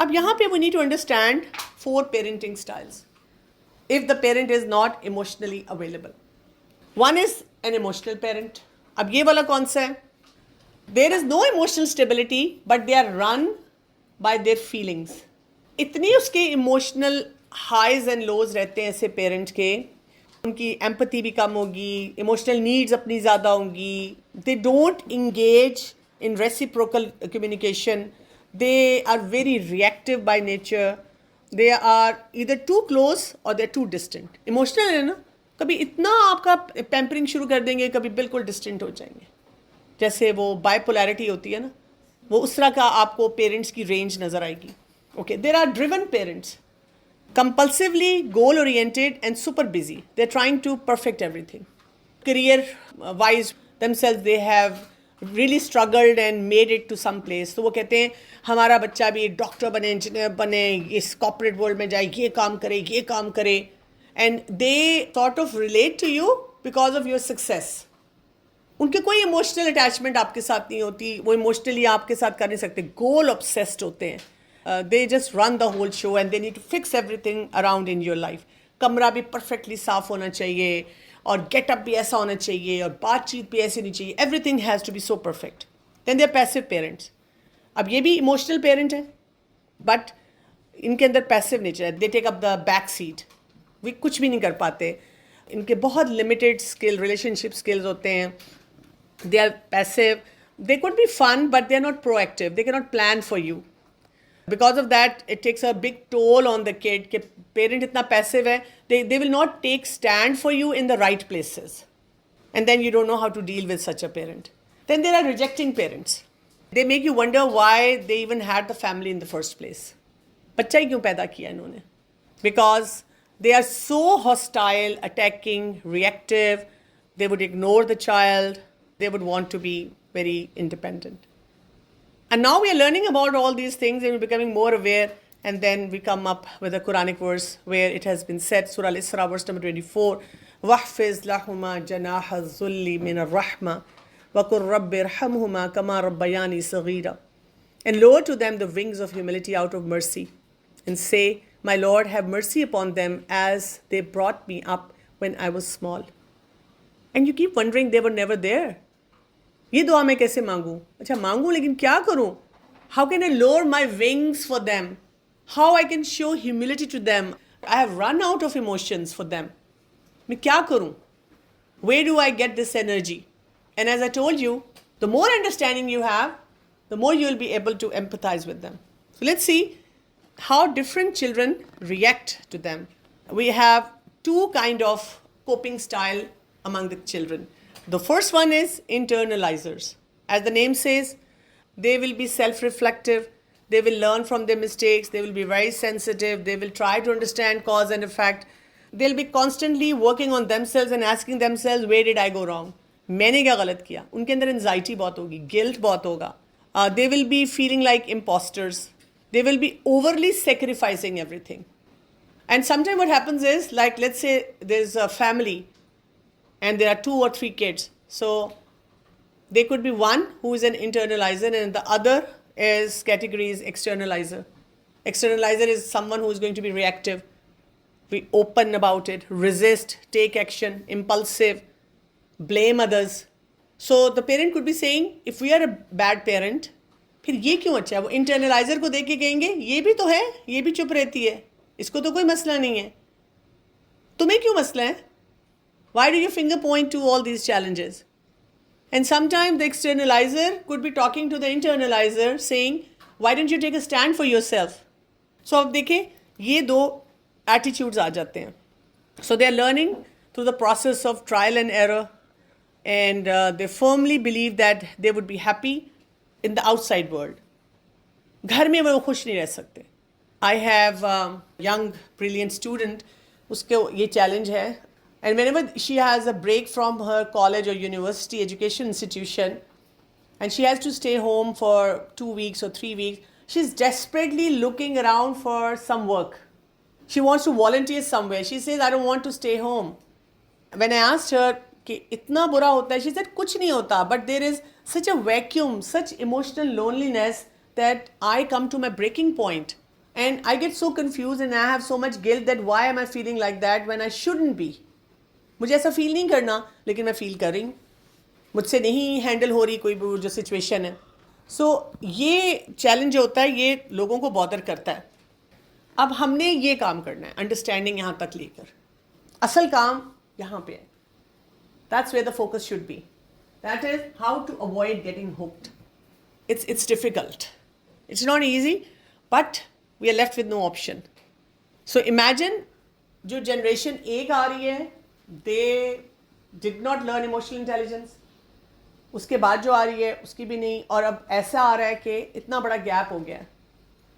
अब यहाँ पे we need to understand 4 parenting styles if the parent is not emotionally available. One is an emotional parent. अब ये वाला कौन सा है? There is no emotional stability but they are run by their feelings. इतनी उसके emotional highs and lows रहते हैं ऐसे parent के, उनकी empathy भी कम होगी, emotional needs अपनी ज़्यादा होंगी, they don't engage in reciprocal communication, they are very reactive by nature, they are either too close or they are too distant. Emotional है ना, कभी इतना आपका pampering शुरू कर देंगे, कभी बिल्कुल distant हो जाएंगे. जैसे वो bipolarity होती है ना, वो उस तरह का आपको parents की range नज़र आएगी. Okay, there are driven parents, compulsively goal oriented and super busy. They're trying to perfect everything. Career wise themselves they have really struggled and made it to some place. तो वो कहते हैं हमारा बच्चा भी डॉक्टर बने, इंजीनियर बने, इस कॉर्पोरेट वर्ल्ड में जाए, ये काम करे, and they sort of relate to you because of your success. उनके कोई इमोशनल अटैचमेंट आपके साथ नहीं होती, वो इमोशनली आपके साथ कर नहीं सकते, गोल ऑब्सेस्ड होते हैं. They just run the whole show and they need to fix everything around in your life. कमरा भी perfectly साफ होना चाहिए और गेटअप भी ऐसा होना चाहिए और बातचीत भी ऐसी नहीं चाहिए. Everything has to be so perfect. Then they are passive parents. अब ये भी emotional parent है, but इनके अंदर passive nature है. They take up the back seat. वे कुछ भी नहीं कर पाते. इनके बहुत limited skill, relationship skills होते हैं. They are passive. They could be fun, but they are not proactive. They cannot plan for you. Because of that, it takes a big toll on the kid. कि parent इतना passive है, they will not take stand for you in the right places. And then you don't know how to deal with such a parent. Then there are rejecting parents. They make you wonder why they even had the family in the first place. बच्चा ही क्यों पैदा किया इन्होंने? Because they are so hostile, attacking, reactive. They would ignore the child. They would want to be very independent. And now we are learning about all these things and we're becoming more aware. And then we come up with a Quranic verse where it has been said, Surah Al-Isra, verse number 24, وَحْفِظْ لَهُمَا جَنَاحَ الذُّلِّ مِنَ الرَّحْمَةِ وَقُلْ رَبِّ ارْحَمْهُمَا كَمَا رَبَّيَانِي صَغِيرًا. And lower to them the wings of humility out of mercy. And say, my Lord, have mercy upon them as they brought me up when I was small. And you keep wondering, they were never there. ये दुआ मैं कैसे मांगूं? अच्छा मांगूं लेकिन क्या करूं? How can I lower my wings for them? How I can show humility to them? I have run out of emotions for them. मैं क्या करूं? Where do I get this energy? And as I told you, the more understanding you have, the more you will be able to empathize with them. So let's see how different children react to them. We have 2 kind of coping style among the children. The first one is internalizers. As the name says, they will be self-reflective, they will learn from their mistakes, they will be very sensitive, they will try to understand cause and effect. They'll be constantly working on themselves and asking themselves, where did I go wrong? मैंने क्या गलत किया? उनके अंदर anxiety बहुत होगी, guilt बहुत होगा. They will be feeling like imposters. They will be overly sacrificing everything. And sometimes what happens is, like let's say there's a family and there are 2 or 3 kids. So there could be one who is an internalizer and the other is category is externalizer. Externalizer is someone who is going to be reactive, be open about it, resist, take action, impulsive, blame others. So the parent could be saying, if we are a bad parent, फिर ये क्यों अच्छा है? वो internalizer को देख के कहेंगे, ये भी तो है, ये भी चुप रहती है, इसको तो कोई मसला नहीं है, तुम्हें क्यों मसला है? Why do you finger point to all these challenges? And sometimes the externalizer could be talking to the internalizer saying, why don't you take a stand for yourself? So अब देखें ये 2 attitudes आ जाते हैं. So they are learning through the process of trial and error and they firmly believe that they would be happy in the outside world. घर में वो खुश नहीं रह सकते. I have a young brilliant student, उसके ये challenge है. And whenever she has a break from her college or university education institution and she has to stay home for 2 weeks or 3 weeks, she's desperately looking around for some work. She wants to volunteer somewhere. She says, I don't want to stay home. When I asked her, कि इतना बुरा होता है, she said, कुछ नहीं होता, but there is such a vacuum, such emotional loneliness that I come to my breaking point. And I get so confused and I have so much guilt that why am I feeling like that when I shouldn't be. मुझे ऐसा feel नहीं करना, लेकिन मैं feel कर रही हूँ. मुझसे नहीं हैंडल हो रही कोई जो सिचुएशन है. सो ये चैलेंज जो होता है ये लोगों को बॉदर करता है. अब हमने ये काम करना है, अंडरस्टैंडिंग यहाँ तक लेकर. असल काम यहाँ पे है. That's where the focus should be. That is how to avoid getting hooked. It's difficult. It's not easy, but we are left with no option. So imagine जो generation एक आ रही है, they did not learn emotional intelligence. उसके बाद जो आ रही है उसकी भी नहीं, और अब ऐसा आ रहा है कि इतना बड़ा गैप हो गया.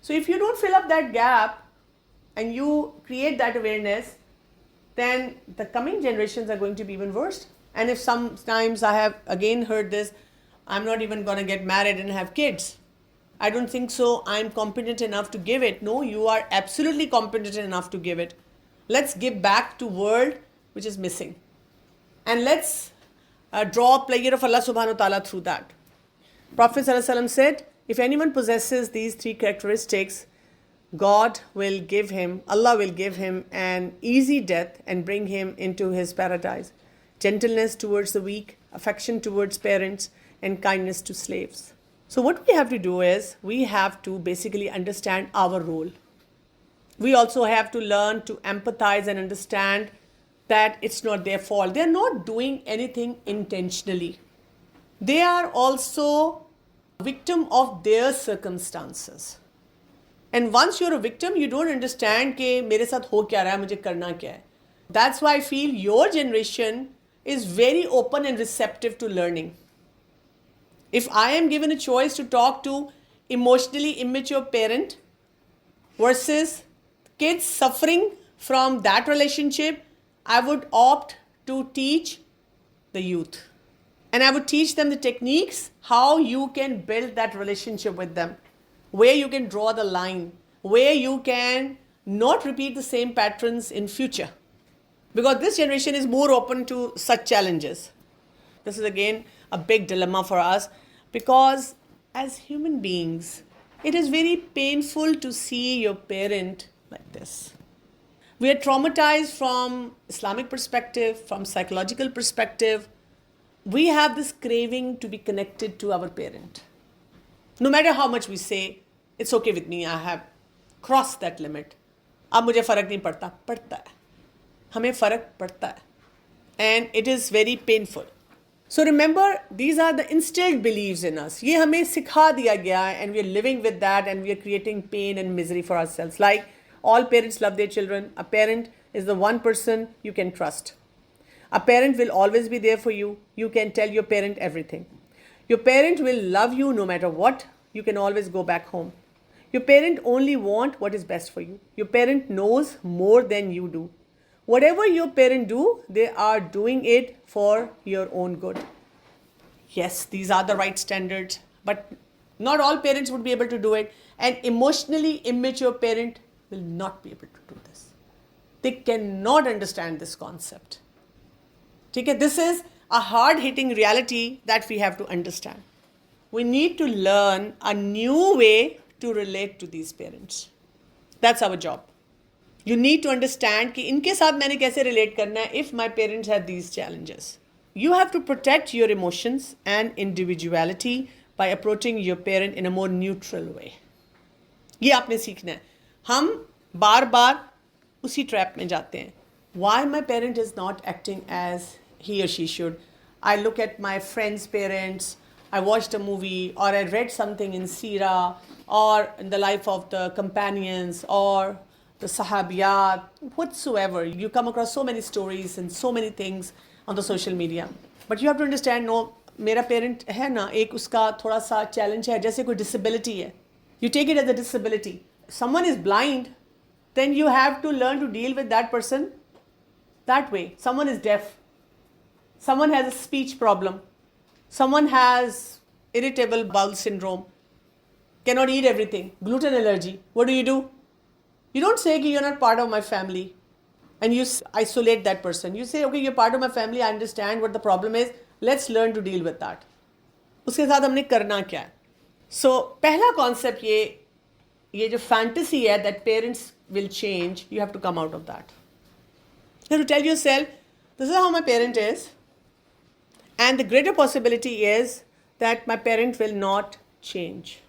So if you don't fill up that gap and you create that awareness, then the coming generations are going to be even worse. And if sometimes I have again heard this, I'm not even going to get married and have kids. I don't think so. I'm competent enough to give it. No, you are absolutely competent enough to give it. Let's give back to world which is missing. And let's draw a pleasure of Allah subhanahu wa ta'ala through that. Prophet sallallahu alaihi wasallam said, if anyone possesses these three characteristics, God will give him, Allah will give him an easy death and bring him into his paradise. Gentleness towards the weak, affection towards parents, and kindness to slaves. So what we have to do is, we have to basically understand our role. We also have to learn to empathize and understand that it's not their fault. They're not doing anything intentionally. They are also victim of their circumstances. And once you're a victim, you don't understand कि मेरे साथ हो क्या रहा है, मुझे करना क्या है. That's why I feel your generation is very open and receptive to learning. If I am given a choice to talk to emotionally immature parent versus kids suffering from that relationship, I would opt to teach the youth. And I would teach them the techniques, how you can build that relationship with them, where you can draw the line, where you can not repeat the same patterns in future. Because this generation is more open to such challenges. This is again a big dilemma for us, because as human beings, it is very painful to see your parent like this. We are traumatized from Islamic perspective, from psychological perspective. We have this craving to be connected to our parent. No matter how much we say, it's okay with me, I have crossed that limit. अब मुझे फ़र्क नहीं पड़ता, पड़ता है. हमें फ़र्क पड़ता है. And it is very painful. So remember, these are the instilled beliefs in us. ये हमें सिखा दिया गया है, and we are living with that, and we are creating pain and misery for ourselves. Like all parents love their children. A parent is the one person you can trust. A parent will always be there for you. You can tell your parent everything. Your parent will love you no matter what. You can always go back home. Your parent only want what is best for you. Your parent knows more than you do. Whatever your parent do, they are doing it for your own good. Yes, these are the right standards, but not all parents would be able to do it. An emotionally immature parent will not be able to do this. They cannot understand this concept. Okay, this is a hard-hitting reality that we have to understand. We need to learn a new way to relate to these parents. That's our job. You need to understand कि इनके साथ मैंने कैसे relate करना है if my parents have these challenges. You have to protect your emotions and individuality by approaching your parent in a more neutral way. ये आपने सीखना है. हम बार बार उसी trap में जाते हैं. Why my parent is not acting as he or she should? I look at my friends' parents, I watched a movie, or I read something in Sira, or in the life of the companions, or the Sahabiyat, whatsoever. You come across so many stories and so many things on the social media. But you have to understand, no, मेरा parent है ना, एक उसका थोड़ा सा challenge है, जैसे कोई disability है. You take it as a disability. If someone is blind, then you have to learn to deal with that person that way. Someone is deaf. Someone has a speech problem. Someone has irritable bowel syndrome. Cannot eat everything. Gluten allergy. What do? You don't say you're not part of my family and you isolate that person. You say, okay, you're part of my family. I understand what the problem is. Let's learn to deal with that. उसके साथ हमने करना क्या है? So, पहला concept ये ये जो fantasy है that parents will change, you have to come out of that. You have to tell yourself, this is how my parent is, and the greater possibility is that my parent will not change.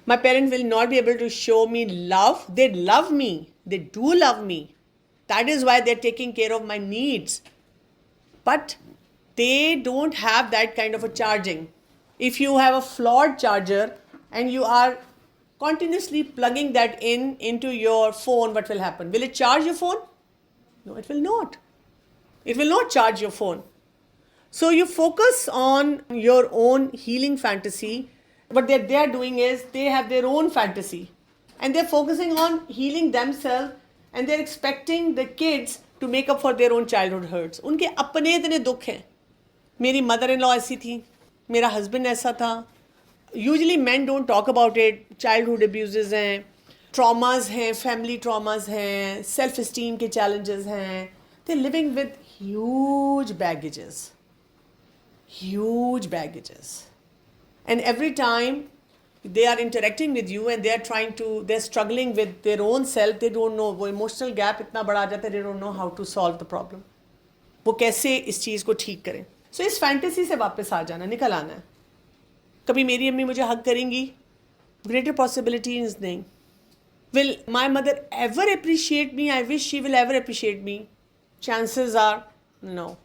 My parent will not be able to show me love. They love me. They do love me. That is why they're taking care of my needs. But they don't have that kind of a charging. If you have a flawed charger and you are continuously plugging that into your phone, what will happen? Will it charge your phone? No, it will not. It will not charge your phone. So you focus on your own healing fantasy. What they are doing is they have their own fantasy and they're focusing on healing themselves and they're expecting the kids to make up for their own childhood hurts. उनके अपने इतने दुख हैं. मेरी mother in law ऐसी थी, मेरा husband ऐसा था. Usually men don't talk about it. Childhood abuses हैं, traumas हैं, family traumas हैं, self-esteem के challenges हैं. They're living with huge baggages. Huge baggages. And every time they are interacting with you and they're struggling with their own self, they don't know, वो emotional gap इतना बड़ा आ जाता है, they don't know how to solve the problem. वो कैसे इस चीज़ को ठीक करें. So इस fantasy से वापस आ जाना, निकल आना है. कभी मेरी अम्मी मुझे hug करेंगी, greater possibility is नहीं. Will my mother ever appreciate me? I wish she will ever appreciate me. Chances are no.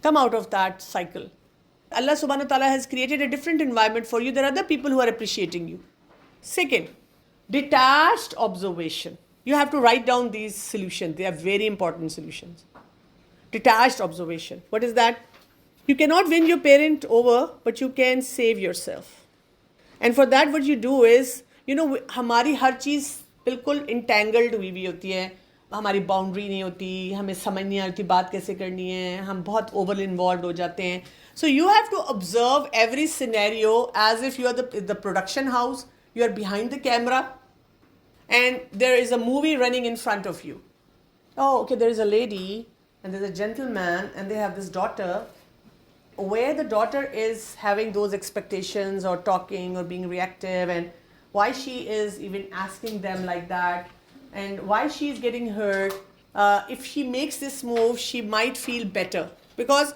Come out of that cycle. Allah subhanahu wa ta'ala has created a different environment for you. There are other people who are appreciating you. Second, detached observation. You have to write down these solutions. They are very important solutions. Detached observation. What is that? You cannot win your parent over, but you can save yourself. And for that what you do is, हमारी हर चीज़ बिल्कुल entangled हुई हुई होती है. हमारी boundary नहीं होती, हमें समझ नहीं आती बात कैसे करनी है, हम बहुत ओवर इन्वॉल्व हो जाते हैं. So you have to observe every scenario as if you are the production house, you are behind the camera and there is a movie running in front of you. Oh, okay, there is a lady and there's a gentleman and they have this daughter where the daughter is having those expectations or talking or being reactive and why she is even asking them like that and why she is getting hurt. If she makes this move, she might feel better because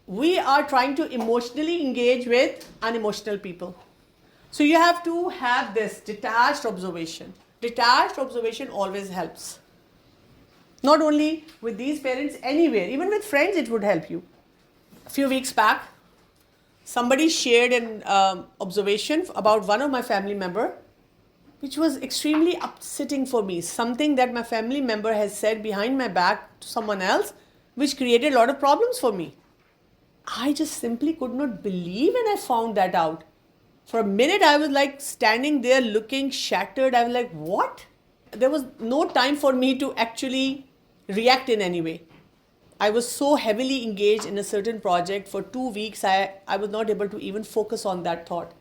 we are trying to emotionally engage with unemotional people. So you have to have this detached observation. Detached observation always helps. Not only with these parents, anywhere, even with friends it would help you. A few weeks back, somebody shared an observation about one of my family member, which was extremely upsetting for me. Something that my family member has said behind my back to someone else, which created a lot of problems for me. I just simply could not believe when I found that out. For a minute, I was like standing there looking shattered. I was like, what? There was no time for me to actually react in any way. I was so heavily engaged in a certain project for 2 weeks, I was not able to even focus on that thought.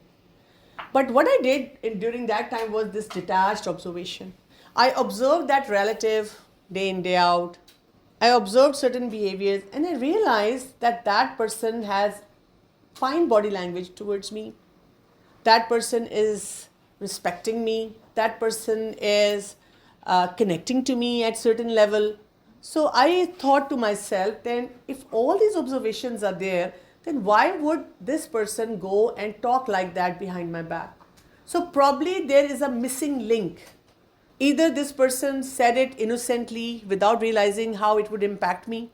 But what I did during that time was this detached observation. I observed that relative day in, day out. I observed certain behaviors and I realized that that person has fine body language towards me. That person is respecting me. That person is connecting to me at certain level. So I thought to myself, then if all these observations are there, then why would this person go and talk like that behind my back? So probably there is a missing link. Either this person said it innocently without realizing how it would impact me,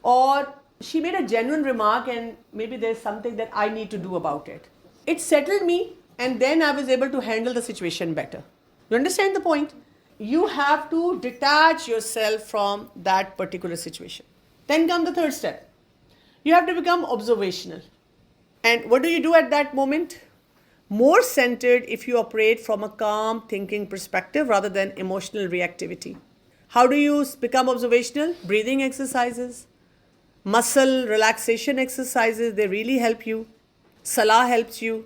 or she made a genuine remark and maybe there's something that I need to do about it. It settled me and then I was able to handle the situation better. You understand the point? You have to detach yourself from that particular situation. Then comes the third step. You have to become observational. And what do you do at that moment? More centered if you operate from a calm thinking perspective rather than emotional reactivity. How do you become observational? Breathing exercises, muscle relaxation exercises, they really help you. Salah helps you.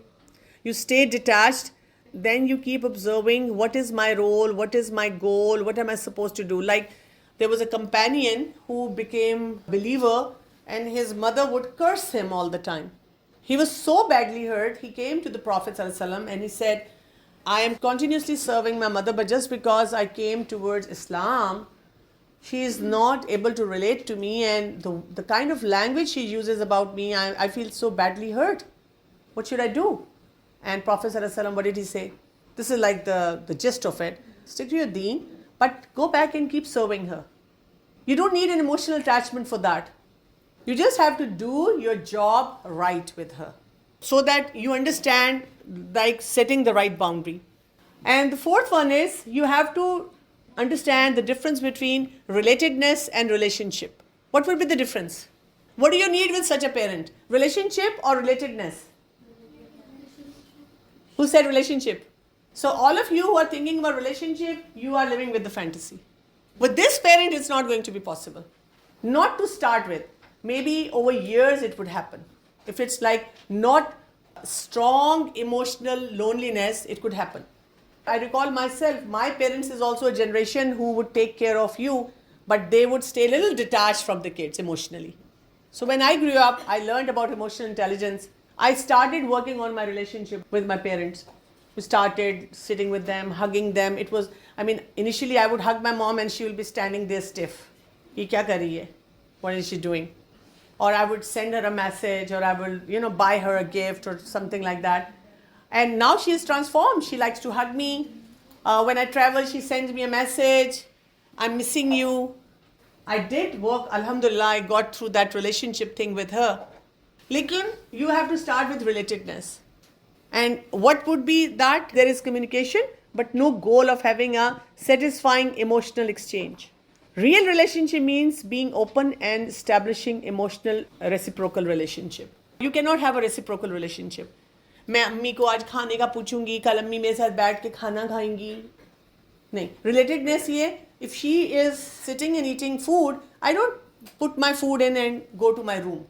You stay detached, then you keep observing what is my role, what is my goal, what am I supposed to do. Like there was a companion who became a believer and his mother would curse him all the time. He was so badly hurt, he came to the Prophet ﷺ and he said, I am continuously serving my mother, but just because I came towards Islam, she is not able to relate to me, and the kind of language she uses about me, I feel so badly hurt. What should I do? And Prophet ﷺ, what did he say? This is like the gist of it. Stick to your deen, but go back and keep serving her. You don't need an emotional attachment for that. You just have to do your job right with her so that you understand, like setting the right boundary. And the fourth one is you have to understand the difference between relatedness and relationship. What will be the difference? What do you need with such a parent? Relationship or relatedness? Who said relationship? So all of you who are thinking about relationship, you are living with the fantasy. With this parent, it's not going to be possible. Not to start with. Maybe over years it would happen. If it's like not strong emotional loneliness, it could happen. I recall myself, my parents is also a generation who would take care of you, but they would stay a little detached from the kids emotionally. So when I grew up, I learned about emotional intelligence. I started working on my relationship with my parents. We started sitting with them, hugging them. It was, initially I would hug my mom and she will be standing there stiff. Ye kya kar rahi hai? What is she doing? Or I would send her a message, or I will, buy her a gift or something like that. And now she is transformed. She likes to hug me. When I travel, she sends me a message. I'm missing you. I did work, alhamdulillah, I got through that relationship thing with her. Lekin, you have to start with relatedness. And what would be that? There is communication, but no goal of having a satisfying emotional exchange. Real relationship means being open and establishing emotional reciprocal relationship. You cannot have a reciprocal relationship. मैं अम्मी को आज खाने का पूछूंगी, कल अम्मी मेरे साथ बैठ के खाना खाएंगी. नहीं. Relatedness ये, if she is sitting and eating food, I don't put my food in and go to my room.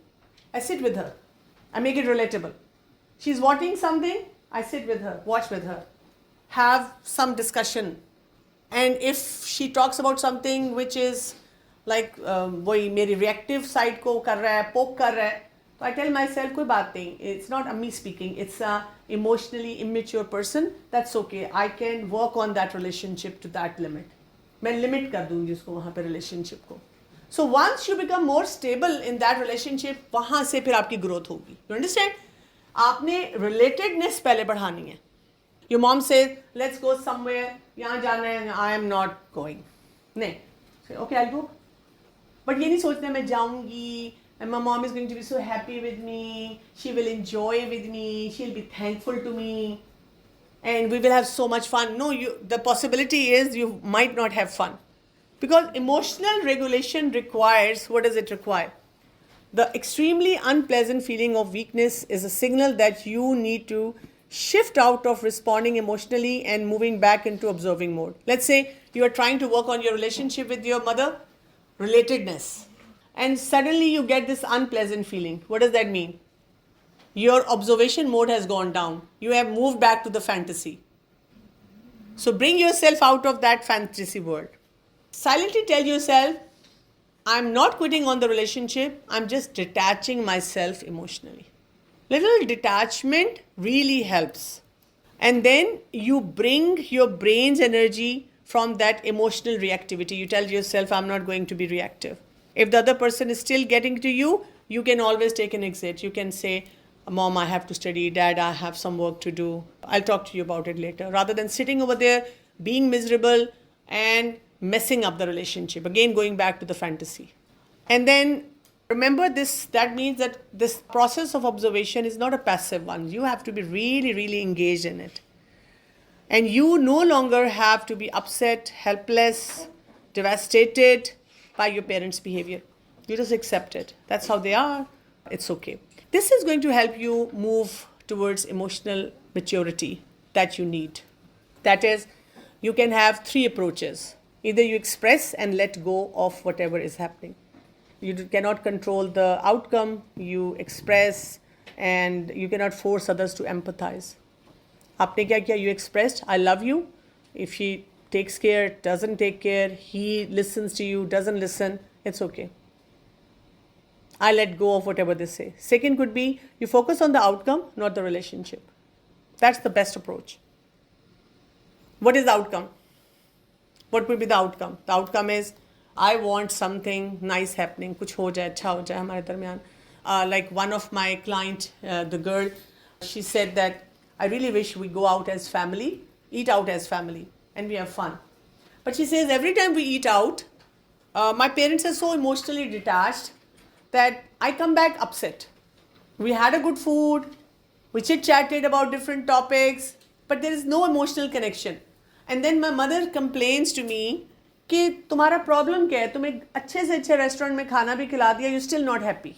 I sit with her. I make it relatable. She's watching something, I sit with her, watch with her. Have some discussion. And if she talks about something which is like वही मेरी reactive side को कर रहा है, poke कर रहा है, so I tell myself कोई बात नहीं. It's not me speaking. It's a emotionally immature person. That's okay. I can work on that relationship to that limit. मैं limit कर दूँगी उसको वहाँ पे relationship को. So once you become more stable in that relationship, वहाँ से फिर आपकी growth होगी. You understand? आपने relatedness पहले बढ़ानी है. Your mom says, let's go somewhere. यहाँ जाना है. I am not going. नहीं. Say, okay, I'll go. But ये नहीं सोचना मैं जाऊँगी. And my mom is going to be so happy with me. She will enjoy with me. She'll be thankful to me. And we will have so much fun. No, the possibility is you might not have fun. Because emotional regulation requires, what does it require? The extremely unpleasant feeling of weakness is a signal that you need to shift out of responding emotionally and moving back into observing mode. Let's say you are trying to work on your relationship with your mother, relatedness. And suddenly you get this unpleasant feeling. What does that mean? Your observation mode has gone down. You have moved back to the fantasy. So bring yourself out of that fantasy world. Silently tell yourself, I'm not quitting on the relationship. I'm just detaching myself emotionally. Little detachment really helps. And then you bring your brain's energy from that emotional reactivity. You tell yourself, I'm not going to be reactive. If the other person is still getting to you, you can always take an exit. You can say, Mom, I have to study. Dad, I have some work to do. I'll talk to you about it later. Rather than sitting over there, being miserable and messing up the relationship. Again, going back to the fantasy. And then remember this, that means that this process of observation is not a passive one. You have to be really, really engaged in it. And you no longer have to be upset, helpless, devastated by your parents' behavior. You just accept it. That's how they are. It's okay. This is going to help you move towards emotional maturity that you need. That is, you can have three approaches. Either you express and let go of whatever is happening. You cannot control the outcome. You express and you cannot force others to empathize. आपने क्या किया? You expressed, I love you. If she takes care, doesn't take care, he listens to you, doesn't listen, it's okay. I let go of whatever they say. Second could be, you focus on the outcome, not the relationship. That's the best approach. What is the outcome? What will be the outcome? The outcome is, I want something nice happening. कुछ हो जाए, अच्छा हो जाए हमारे दरमियान. Like one of my client, the girl, she said that I really wish we go out as family, eat out as family, and we have fun. But she says every time we eat out, my parents are so emotionally detached that I come back upset. We had a good food, we chit chatted about different topics, but there is no emotional connection. And then my mother complains to me कि तुम्हारा problem क्या है, तुम्हें अच्छे से अच्छे restaurant में खाना भी खिला दिया, you still not happy,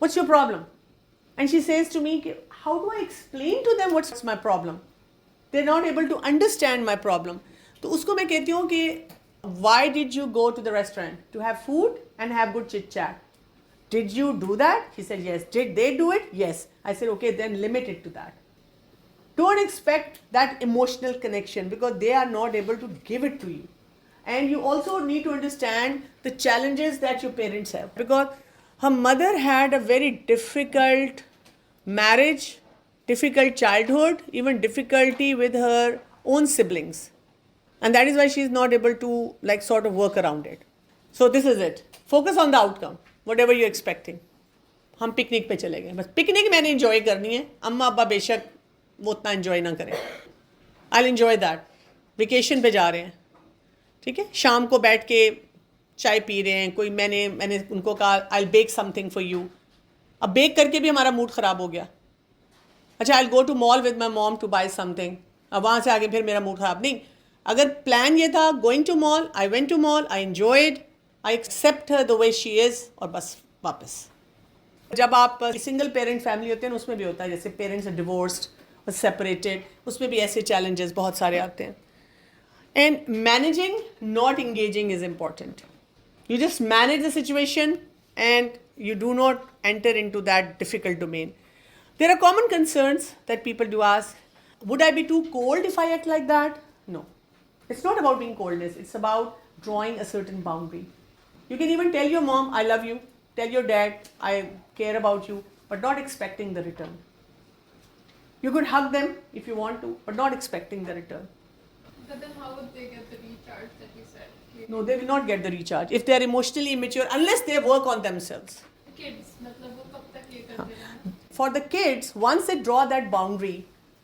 what's your problem? And she says to me, how do I explain to them what's my problem? They are not able to understand my problem. तो उसको मैं कहती हूँ कि why did you go to the restaurant? To have food and have good chit chat. Did you do that? He said yes. Did they do it? Yes. I said okay, then limit it to that. Don't expect that emotional connection because they are not able to give it to you. And you also need to understand the challenges that your parents have, because her mother had a very difficult marriage, difficult childhood, even difficulty with her own siblings. And that is why she is not able to like sort of work around it. So this is it. Focus on the outcome, whatever you're expecting. हम picnic पे चले गए, बस picnic मैंने enjoy करनी है. अम्मा अब्बा बेशक वो उतना इंजॉय ना करें. I will enjoy that. Vacation पे जा रहे हैं, ठीक है, शाम को बैठ के चाय पी रहे हैं, कोई मैंने उनको कहा I will bake something for you. अब बेक करके भी हमारा मूड ख़राब हो गया. अच्छा, I will go to mall with my mom to buy something. अब वहाँ से आगे फिर मेरा मूड ख़राब. नहीं, अगर प्लान ये था going to mall, I went to mall, I enjoyed, I accept her the way she is, और बस वापस. जब आप सिंगल पेरेंट फैमिली होते हैं ना, उसमें भी होता है, जैसे पेरेंट्स आर डिवोर्स्ड और सेपरेटेड, उसमें भी ऐसे चैलेंजेस बहुत सारे आते हैं. And managing, not engaging is important. You just manage the situation and you do not enter into that difficult domain. There are common concerns that people do ask. Would I be too cold if I act like that? No. It's not about being coldness. It's about drawing a certain boundary. You can even tell your mom, I love you. Tell your dad, I care about you, but not expecting the return. You could hug them if you want to, but not expecting the return. But then how would they get the recharge that you said? No, they will not get the recharge if they are emotionally immature unless they work on themselves. Kids, मतलब वो कब तक ये करते रहेंगे? For the kids, once they draw that boundary,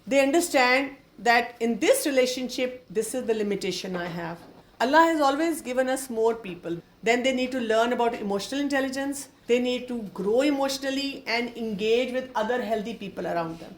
they understand that in this relationship, this is the limitation I have. Allah has always given us more people. Then they need to learn about emotional intelligence. They need to grow emotionally and engage with other healthy people around them.